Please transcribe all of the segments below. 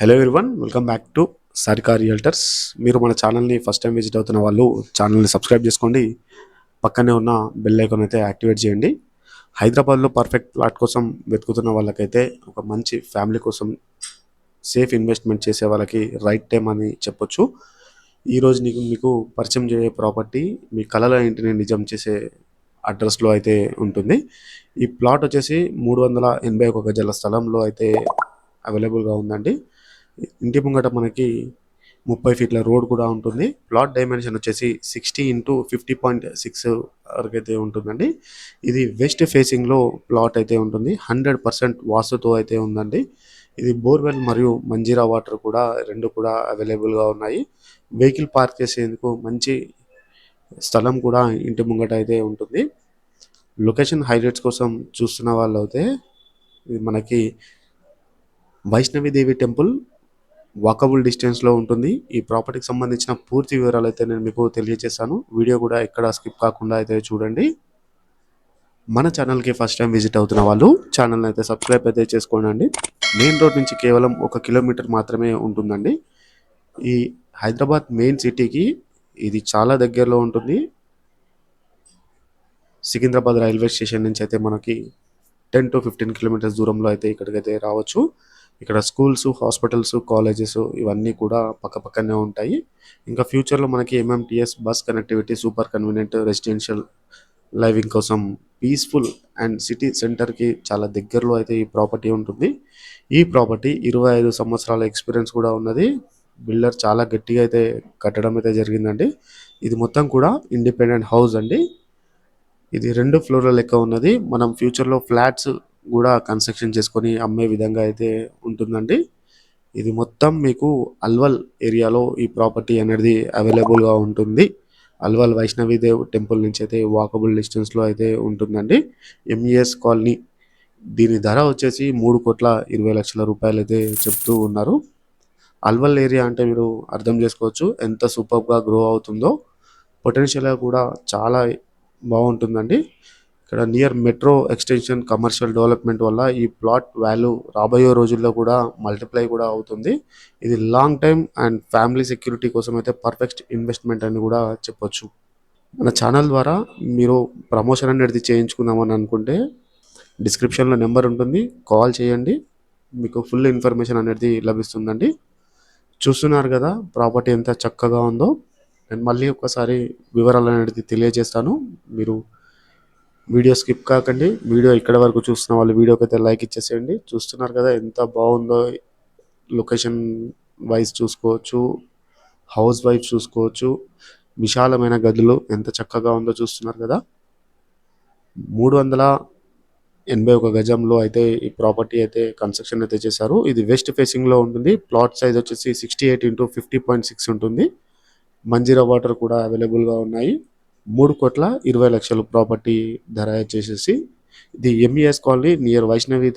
Hello everyone, welcome back to Sarika realtors. మీరు మన ఛానల్ని ఫస్ట్ టైం విజిట్ అవుతున్న వాళ్ళు ఛానల్ని సబ్స్క్రైబ్ చేసుకోండి. పక్కనే ఉన్న బెల్ ఐకాన్ అయితే యాక్టివేట్ చేయండి. హైదరాబాద్లో పర్ఫెక్ట్ ప్లాట్ కోసం వెతుకుతున్న వాళ్ళకైతే, ఒక మంచి ఫ్యామిలీ కోసం సేఫ్ ఇన్వెస్ట్మెంట్ చేసే వాళ్ళకి రైట్ టైం అని చెప్పొచ్చు. ఈరోజు మీకు పరిచయం చేయే ప్రాపర్టీ మీ కలల ఇంటిని నిజం చేసే అడ్రస్లో అయితే ఉంటుంది. ఈ ప్లాట్ వచ్చేసి 381 గజాల స్థలంలో అయితే అవైలబుల్గా ఉందండి. ఇంటి ముంగట మనకి 30 ఫీట్ల రోడ్ కూడా ఉంటుంది. ప్లాట్ డైమెన్షన్ వచ్చేసి 60x50.6 వరకు అయితే ఉంటుందండి. ఇది వెస్ట్ ఫేసింగ్లో ప్లాట్ అయితే ఉంటుంది. 100% వాస్తుతో అయితే ఉందండి. ఇది బోర్వెల్ మరియు మంజీరా వాటర్ కూడా రెండు కూడా అవైలబుల్గా ఉన్నాయి. వెహికల్ పార్క్ చేసేందుకు మంచి స్థలం కూడా ఇంటి ముంగట అయితే ఉంటుంది. లొకేషన్ హైలైట్స్ కోసం చూస్తున్న వాళ్ళు అయితే, ఇది మనకి వైష్ణవిదేవి టెంపుల్ వాకబుల్ డిస్టెన్స్లో ఉంటుంది. ఈ ప్రాపర్టీకి సంబంధించిన పూర్తి వివరాలు అయితే నేను మీకు తెలియజేస్తాను. వీడియో కూడా ఎక్కడ స్కిప్ కాకుండా అయితే చూడండి. మన ఛానల్కి ఫస్ట్ టైం విజిట్ అవుతున్న వాళ్ళు ఛానల్ని అయితే సబ్స్క్రైబ్ అయితే చేసుకోండి. మెయిన్ రోడ్ నుంచి కేవలం 1 కిలోమీటర్ మాత్రమే ఉంటుందండి. ఈ హైదరాబాద్ మెయిన్ సిటీకి ఇది చాలా దగ్గరలో ఉంటుంది. సికింద్రాబాద్ రైల్వే స్టేషన్ నుంచి అయితే మనకి 10 to 15 కిలోమీటర్స్ దూరంలో అయితే ఇక్కడికైతే రావచ్చు. ఇక్కడ స్కూల్స్, హాస్పిటల్స్, కాలేజెస్ ఇవన్నీ కూడా పక్కపక్కనే ఉంటాయి. ఇంకా ఫ్యూచర్లో మనకి MMTS bus connectivity, super convenient residential living కోసం పీస్ఫుల్ అండ్ సిటీ సెంటర్కి చాలా దగ్గరలో అయితే ఈ ప్రాపర్టీ ఉంటుంది. ఈ ప్రాపర్టీ 25 సంవత్సరాల ఎక్స్పీరియన్స్ కూడా ఉన్నది. బిల్డర్ చాలా గట్టిగా అయితే కట్టడం అయితే జరిగిందండి. ఇది మొత్తం కూడా ఇండిపెండెంట్ హౌస్ అండి. ఇది 2 ఫ్లోర్ల లెక్క ఉన్నది. మనం ఫ్యూచర్లో ఫ్లాట్స్ కూడా కన్స్ట్రక్షన్ చేసుకొని అమ్మే విధంగా అయితే ఉంటుందండి. ఇది మొత్తం మీకు అల్వల్ ఏరియాలో ఈ ప్రాపర్టీ అనేది అవైలబుల్గా ఉంటుంది. అల్వల్ వైష్ణవిదేవ్ టెంపుల్ నుంచి అయితే వాకబుల్ డిస్టెన్స్లో అయితే ఉంటుందండి. MES colony. దీని ధర వచ్చేసి 3,20,00,000 రూపాయలు అయితే చెప్తూ ఉన్నారు. అల్వల్ ఏరియా అంటే మీరు అర్థం చేసుకోవచ్చు ఎంత సూపర్గా గ్రో అవుతుందో. పొటెన్షియల్గా కూడా చాలా బాగుంటుందండి. ఇక్కడ near metro extension, commercial development వల్ల ఈ ప్లాట్ వాల్యూ రాబోయే రోజుల్లో కూడా మల్టిప్లై కూడా అవుతుంది. ఇది long time and family security కోసం అయితే పర్ఫెక్ట్ ఇన్వెస్ట్మెంట్ అని కూడా చెప్పొచ్చు. మన ఛానల్ ద్వారా మీరు ప్రమోషన్ అనేది చేయించుకుందామని అనుకుంటే డిస్క్రిప్షన్లో నెంబర్ ఉంటుంది, కాల్ చేయండి. మీకు ఫుల్ ఇన్ఫర్మేషన్ అనేది లభిస్తుందండి. చూస్తున్నారు కదా ప్రాపర్టీ ఎంత చక్కగా ఉందో. నేను మళ్ళీ ఒకసారి వివరాలు అనేది తెలియజేస్తాను. మీరు వీడియో స్కిప్ కాకండి. వీడియో ఇక్కడ వరకు చూస్తున్న వాళ్ళు వీడియోకి అయితే లైక్ ఇచ్చేసేయండి. చూస్తున్నారు కదా ఎంత బాగుందో. లొకేషన్ వైజ్ చూసుకోవచ్చు, హౌస్ వైజ్ చూసుకోవచ్చు. విశాలమైన గదులు ఎంత చక్కగా ఉందో చూస్తున్నారు కదా. 381 గజంలో అయితే ఈ ప్రాపర్టీ అయితే కన్స్ట్రక్షన్ అయితే చేశారు. ఇది వెస్ట్ ఫేసింగ్లో ఉంటుంది. ప్లాట్ సైజ్ వచ్చేసి 68x50.6 ఉంటుంది. మంజీరా వాటర్ కూడా అవైలబుల్గా ఉన్నాయి. 3,20,00,000 ప్రాపర్టీ ధర వచ్చేసేసి. ఇది ఎంఈఎస్ కాలనీ నియర్ వైష్ణవి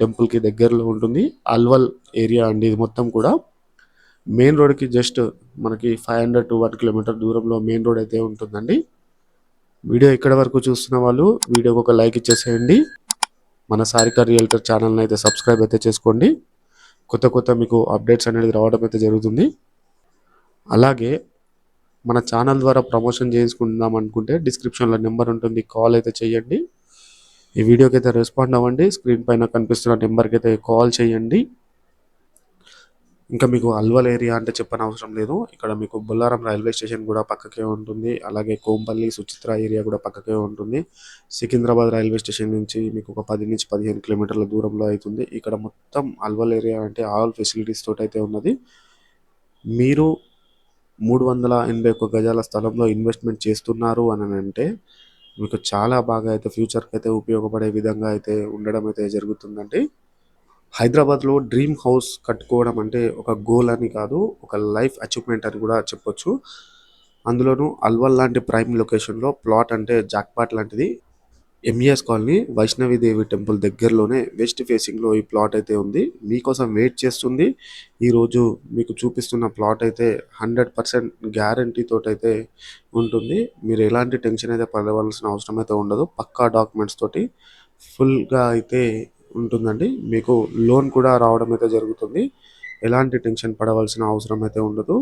టెంపుల్కి దగ్గరలో ఉంటుంది. అల్వల్ ఏరియా అండి. ఇది మొత్తం కూడా మెయిన్ రోడ్కి జస్ట్ మనకి 500 to 1 కిలోమీటర్ దూరంలో మెయిన్ రోడ్ అయితే ఉంటుందండి. వీడియో ఇక్కడ వరకు చూస్తున్న వాళ్ళు వీడియోకి ఒక లైక్ ఇచ్చేసేయండి. మన సారికా రియల్టర్ ఛానల్ని అయితే సబ్స్క్రైబ్ అయితే చేసుకోండి. కొత్త మీకు అప్డేట్స్ అనేది రావడం అయితే జరుగుతుంది. అలాగే మన ఛానల్ ద్వారా ప్రమోషన్ చేసుకుందాం అనుకుంటే డిస్క్రిప్షన్లో నెంబర్ ఉంటుంది, కాల్ అయితే చేయండి. ఈ వీడియోకి అయితే రెస్పాండ్ అవ్వండి. స్క్రీన్ పైన కనిపిస్తున్న నెంబర్కి అయితే కాల్ చేయండి. ఇంకా మీకు అల్వల్ ఏరియా అంటే చెప్పని అవసరం లేదు. ఇక్కడ మీకు బొల్లారం రైల్వే స్టేషన్ కూడా పక్కకే ఉంటుంది. అలాగే కోంపల్లి, సుచిత్ర ఏరియా కూడా పక్కకే ఉంటుంది. సికింద్రాబాద్ రైల్వే స్టేషన్ నుంచి మీకు ఒక 10 నుంచి 15 కిలోమీటర్ల దూరంలో అవుతుంది. ఇక్కడ మొత్తం అల్వల్ ఏరియా అంటే ఆల్ ఫెసిలిటీస్ తోటి అయితే ఉన్నది. మీరు 381 గజాల స్థలంలో ఇన్వెస్ట్మెంట్ చేస్తున్నారు అని అంటే మీకు చాలా బాగా అయితే ఫ్యూచర్కి అయితే ఉపయోగపడే విధంగా అయితే ఉండడం అయితే జరుగుతుందండి. హైదరాబాద్లో డ్రీమ్ హౌస్ కట్టుకోవడం అంటే ఒక గోల్ అని కాదు, ఒక లైఫ్ అచీవ్మెంట్ అని కూడా చెప్పొచ్చు. అందులోనూ అల్వల్ లాంటి ప్రైమ్ లొకేషన్లో ప్లాట్ అంటే జాక్పాట్ లాంటిది. ఎంఈఎస్ కాలనీ వైష్ణవిదేవి టెంపుల్ దగ్గరలోనే వెస్ట్ ఫేసింగ్లో ఈ ప్లాట్ అయితే ఉంది. మీకోసం వెయిట్ చేస్తుంది. ఈరోజు మీకు చూపిస్తున్న ప్లాట్ అయితే 100% గ్యారంటీ తోటి అయితే ఉంటుంది. మీరు ఎలాంటి టెన్షన్ అయితే పడవలసిన అవసరం అయితే ఉండదు. పక్కా డాక్యుమెంట్స్ తోటి ఫుల్గా అయితే ఉంటుందండి. మీకు లోన్ కూడా రావడం అయితే జరుగుతుంది. ఎలాంటి టెన్షన్ పడవలసిన అవసరం అయితే ఉండదు.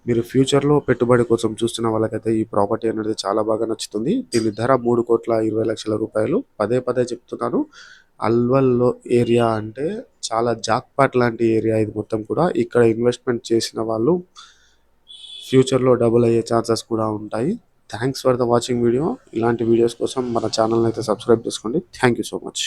మీరు ఫ్యూచర్‌లో పెట్టుబడి కోసం చూస్తున్న వాళ్ళకైతే ఈ ప్రాపర్టీ అనేది చాలా బాగా నచ్చుతుంది. దీని ధర 3,20,00,000 పదే పదే చెప్తున్నాను. అల్వల్‌లో ఏరియా అంటే చాలా జాక్‌పాట్ లాంటి ఏరియా ఇది మొత్తం కూడా. ఇక్కడ ఇన్వెస్ట్‌మెంట్ చేసిన వాళ్ళు ఫ్యూచర్‌లో డబుల్ అయ్యే ఛాన్సెస్ కూడా ఉంటాయి. Thanks for the watching video. ఇలాంటి వీడియోస్ కోసం మన ఛానెల్‌ని అయితే సబ్స్క్రైబ్ చేసుకోండి. Thank you so much.